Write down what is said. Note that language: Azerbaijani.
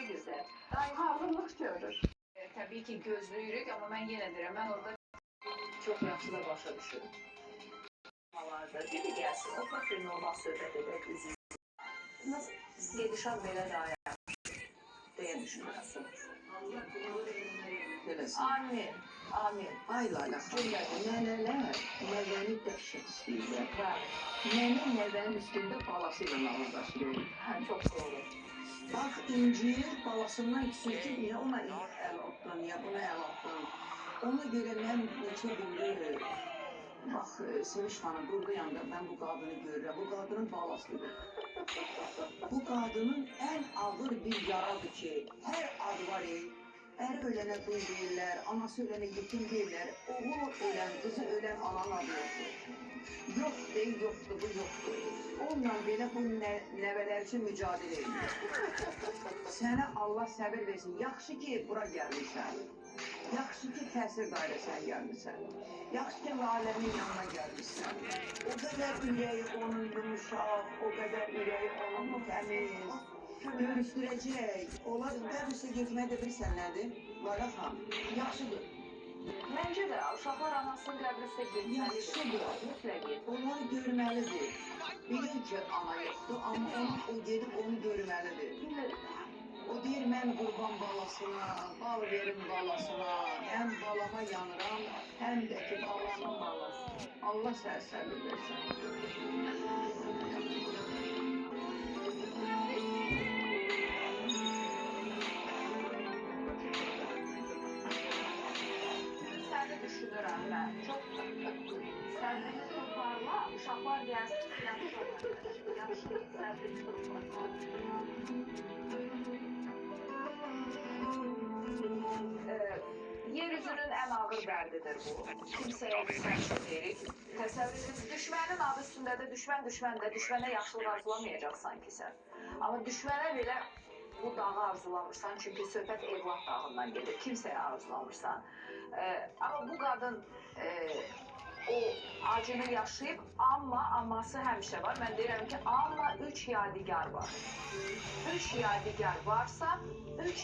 güzel. Ağırlık görür. Tabii ki gözlüyürük ama ben yine deyirəm, mən orada çox yaxşı da başa düşürüm. Havalarda biri gəlsin, oturaq bir normal söhbət edək, üz-üzə. Nasıl gedişat belə dayanır deyə düşünürəm. Amin, amin. Ay Lala, nənələr nəvəni dəhşət istəyirlər. Bəli. Nənə nəvənin üstündə balasıyla ağırlaşır. Çox doğru. Bax, incir balasından küsür ki, niyə ona əl atdan, niyə buna əl atdan. Ona görə mən neçə gündür, bax, Seviş xanım, buradayam da mən bu qadını görürəm. Bu qadının balasıdır. Bu qadının ən ağır bir yaradır ki, hər adı var Əri ölənə dul deyirlər, anası ölənə yetim deyirlər, oğul ölən, qızı ölən anan adı yoxdur. Yox deyil, yoxdur, bu yoxdur. Onunla belə bu nəvələr üçün mücadilə edir. Sənə Allah səbir versin. Yaxşı ki, bura gəlmişsən. Yaxşı ki, təsir dairəsinə gəlmişsən. Yaxşı ki, Lalənin yanına gəlmişsən. O qədər ürəyi onun yumuşaq, o qədər ürəyi onun təmiz. Görüşdürəcək. Onlar qəbirsə getməyə də bilirsən nədir? Lara xan, yaxşıdır. Məncə də uşaqlar anasının qəbri üstə getməlidir. Yaxşıdır. Mütləq getməlidir. Onları görməlidir. Bilir ki, ana yoxdur, amma o gedib onu görməlidir. O deyir, mən qurban balasına, bal verim balasına, həm balama yanıram, həm də ki, balamın balası. Allah sərsəli versin. Səni düşünürəm mən. Çox səbrini toparla, uşaqlar gəlsin, yaxşı olur. Yaxşı, səbrini toparla. Yeryüzünün ən ağır dərdidir bu. Kimsəyə sərçə deyirik. Təsəvvür edin, düşmənin adı üstündədir, düşməndir, düşmənə yaxşılıq arzulamayacaqsan ki sən. Amma düşmənə belə bu dağı arzulamırsan, çünki söhbət evlad dağından gedir, kimsəyə arzulamırsan. Amma bu qadın o acını yaşayıb, amma aması həmişə var. Mən deyirəm ki, amma 3 yadigar var. 3 yadigar varsa, 3